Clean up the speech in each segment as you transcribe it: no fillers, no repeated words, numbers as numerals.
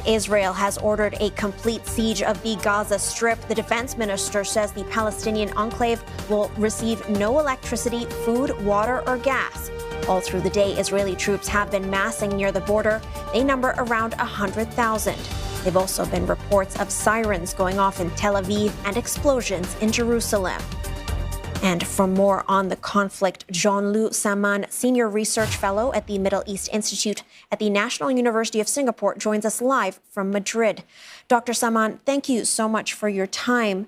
Israel has ordered a complete siege of the Gaza Strip. The defense minister says the Palestinian enclave will receive no electricity, food, water, or gas. All through the day, Israeli troops have been massing near the border. They number around 100,000. There have also been reports of sirens going off in Tel Aviv and explosions in Jerusalem. And for more on the conflict, Jean-Luc Saman, Senior Research Fellow at the Middle East Institute at the National University of Singapore, joins us live from Madrid. Dr. Saman, thank you so much for your time.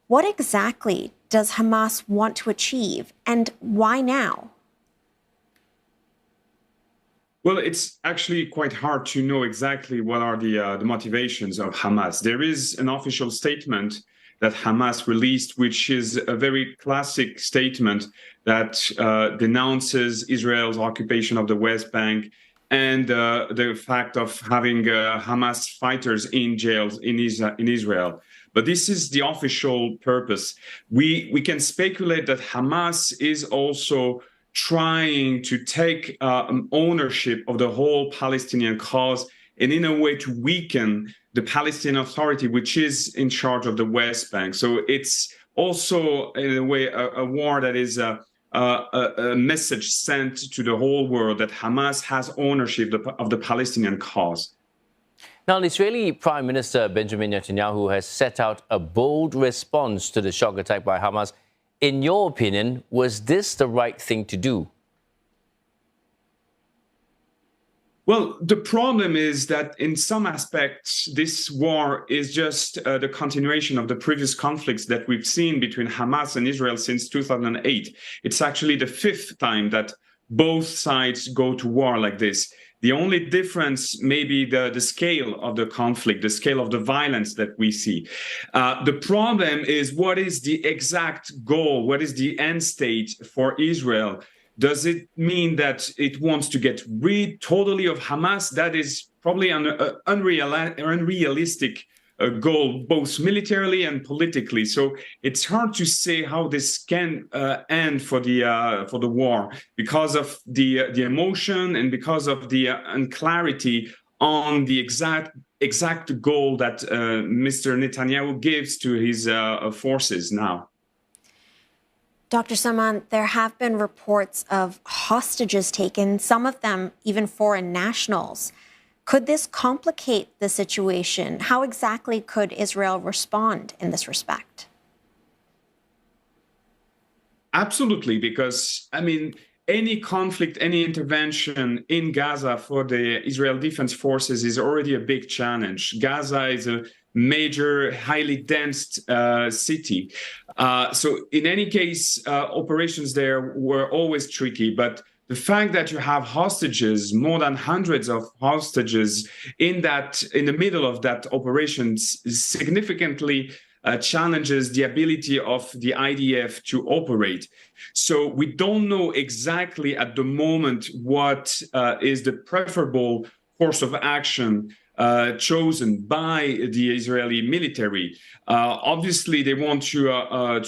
What exactly does Hamas want to achieve, and why now? Well, it's actually quite hard to know exactly what are the motivations of Hamas. There is an official statement that Hamas released, which is a very classic statement that denounces Israel's occupation of the West Bank and the fact of having Hamas fighters in jails in Israel. But this is the official purpose. We can speculate that Hamas is also trying to take ownership of the whole Palestinian cause and in a way to weaken the Palestinian Authority, which is in charge of the West Bank. So it's also, in a way, a war that is a message sent to the whole world that Hamas has ownership of the Palestinian cause. Now, the Israeli Prime Minister Benjamin Netanyahu has set out a bold response to the shock attack by Hamas. In your opinion, was this the right thing to do? Well, the problem is that in some aspects, this war is just the continuation of the previous conflicts that we've seen between Hamas and Israel since 2008. It's actually the fifth time that both sides go to war like this. The only difference may be the scale of the conflict, the scale of the violence that we see. The problem is, what is the exact goal? What is the end state for Israel? Does it mean that it wants to get rid totally of Hamas? That is probably an unrealistic goal, both militarily and politically. So it's hard to say how this can end for the war because of the emotion and because of the unclarity on the exact goal that Mr. Netanyahu gives to his forces now. Dr. Saman, there have been reports of hostages taken, some of them even foreign nationals. Could this complicate the situation? How exactly could Israel respond in this respect? Absolutely, because, I mean, any conflict, any intervention in Gaza for the Israel Defense Forces is already a big challenge. Gaza is a major, highly dense city. So in any case, operations there were always tricky. But the fact that you have hostages, more than hundreds of hostages in the middle of that operation significantly challenges the ability of the IDF to operate. So we don't know exactly at the moment what is the preferable course of action chosen by the Israeli military. Obviously, they want to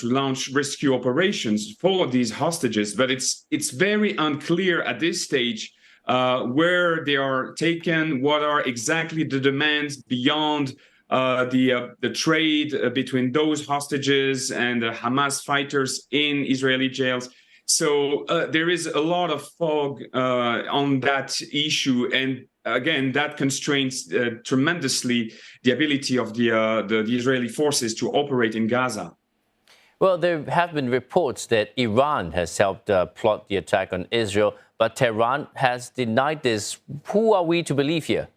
launch rescue operations for these hostages, but it's very unclear at this stage where they are taken, what are exactly the demands beyond the trade between those hostages and the Hamas fighters in Israeli jails. So there is a lot of fog on that issue, and again, that constrains tremendously the ability of the Israeli forces to operate in Gaza. Well, there have been reports that Iran has helped plot the attack on Israel, but Tehran has denied this. Who are we to believe here?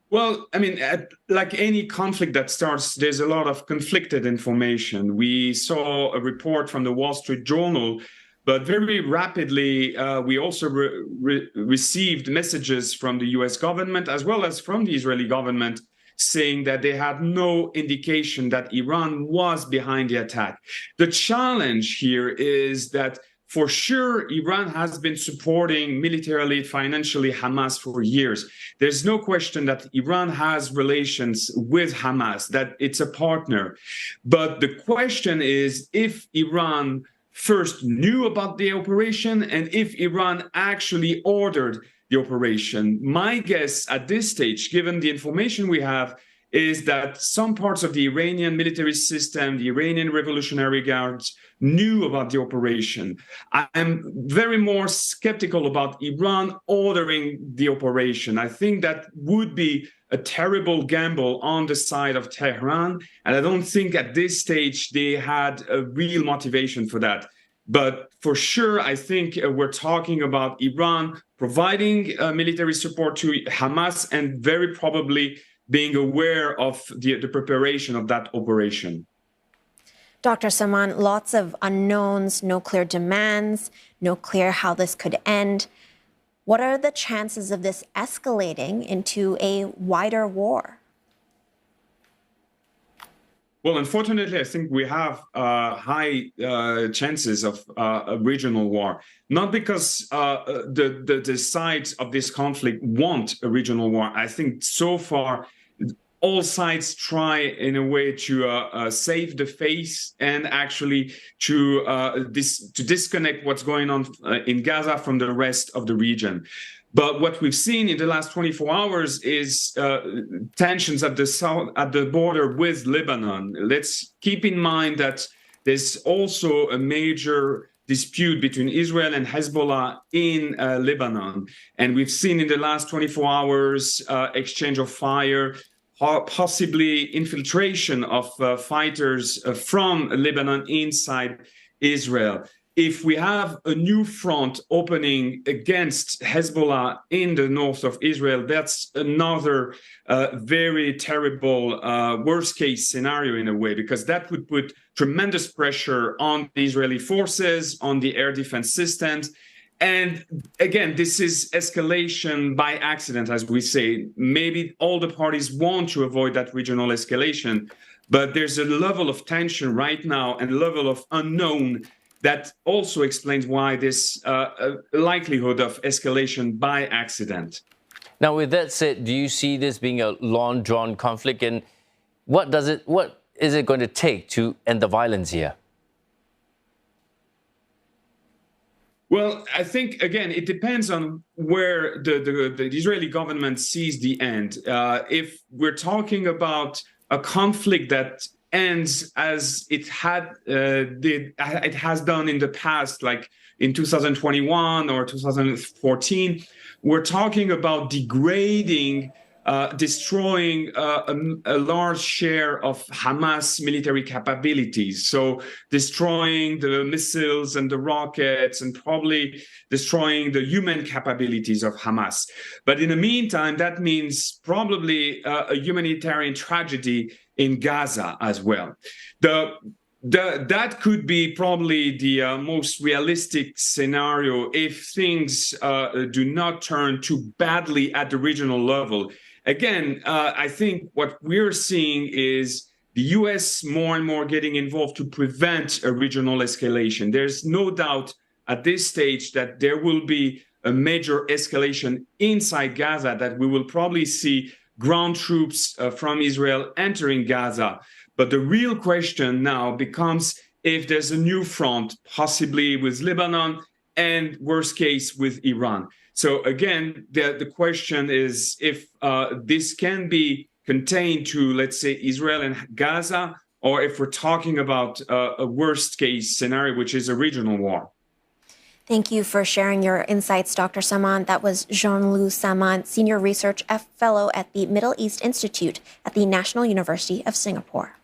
Well, I mean, like any conflict that starts, there's a lot of conflicted information. We saw a report from the Wall Street Journal, but very rapidly, we also received messages from the US government as well as from the Israeli government saying that they had no indication that Iran was behind the attack. The challenge here is that for sure, Iran has been supporting militarily, financially Hamas for years. There's no question that Iran has relations with Hamas, that it's a partner. But the question is if Iran first knew about the operation and if Iran actually ordered the operation. My guess at this stage, given the information we have, is that some parts of the Iranian military system, the Iranian Revolutionary Guards, knew about the operation. I'm very more skeptical about Iran ordering the operation. I think that would be a terrible gamble on the side of Tehran, and I don't think at this stage they had a real motivation for that. But for sure, I think we're talking about Iran providing military support to Hamas and very probably being aware of the preparation of that operation. Dr. Saman, lots of unknowns, no clear demands, no clear how this could end. What are the chances of this escalating into a wider war? Well, unfortunately, I think we have high chances of a regional war, not because the sides of this conflict want a regional war. I think so far, all sides try in a way to save the face and actually to disconnect what's going on in Gaza from the rest of the region. But what we've seen in the last 24 hours is tensions at the border with Lebanon. Let's keep in mind that there's also a major dispute between Israel and Hezbollah in Lebanon. And we've seen in the last 24 hours exchange of fire, possibly infiltration of fighters from Lebanon inside Israel. If we have a new front opening against Hezbollah in the north of Israel, that's another very terrible worst-case scenario in a way, because that would put tremendous pressure on the Israeli forces, on the air defense systems. And again, this is escalation by accident, as we say. Maybe all the parties want to avoid that regional escalation, but there's a level of tension right now and a level of unknown that also explains why this likelihood of escalation by accident. Now, with that said, do you see this being a long-drawn conflict, and what is it going to take to end the violence here? Well, I think, again, it depends on where the Israeli government sees the end. If we're talking about a conflict that ends as it has done in the past, like in 2021 or 2014, we're talking about degrading, destroying a large share of Hamas military capabilities. So destroying the missiles and the rockets and probably destroying the human capabilities of Hamas. But in the meantime, that means probably a humanitarian tragedy in Gaza as well. That could be probably the most realistic scenario if things do not turn too badly at the regional level. Again, I think what we're seeing is the U.S. more and more getting involved to prevent a regional escalation. There's no doubt at this stage that there will be a major escalation inside Gaza, that we will probably see ground troops from Israel entering Gaza. But the real question now becomes if there's a new front, possibly with Lebanon and worst case with Iran. So again, the question is if this can be contained to, let's say, Israel and Gaza, or if we're talking about a worst case scenario, which is a regional war. Thank you for sharing your insights, Dr. Saman. That was Jean-Louis Saman, Senior Research Fellow at the Middle East Institute at the National University of Singapore.